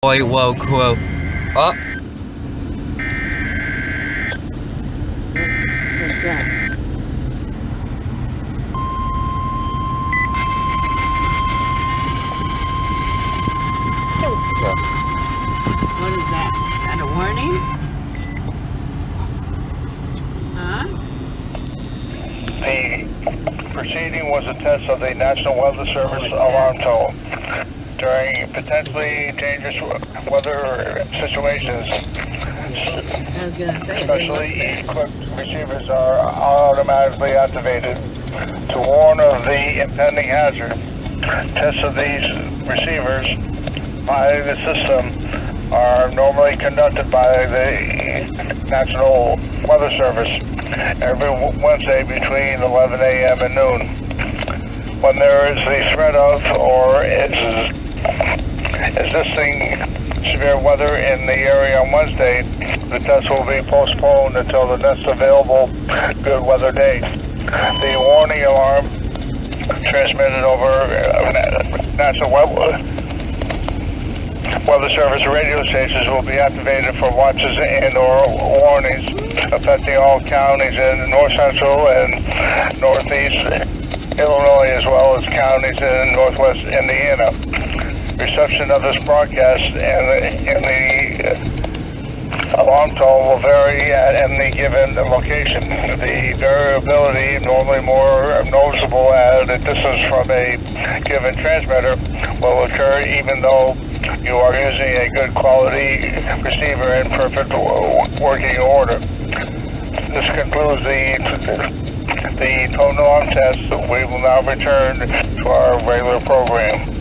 Boy, whoa, whoa. Oh, What's that? What is that? Is that a warning? Huh? The proceeding was a test of the National Weather Service alarm tone. During potentially dangerous weather situations, I was gonna say, it didn't look specially bad. equipped receivers are automatically activated to warn of the impending hazard. Tests of these receivers by the system are normally conducted by the National Weather Service every Wednesday between 11 a.m. and noon. When there is the threat of or existing severe weather in the area on Wednesday, the test will be postponed until the next available good weather day. The warning alarm transmitted over National Weather Service radio stations will be activated for watches and/or warnings affecting all counties in north central and northeast Illinois, as well as counties in northwest Indiana. Reception of this broadcast in the alarm tone will vary at any given location. The variability, normally more noticeable at a distance from a given transmitter, will occur even though you are using a good quality receiver in perfect working order. This concludes the tone alarm test. We will now return to our regular program.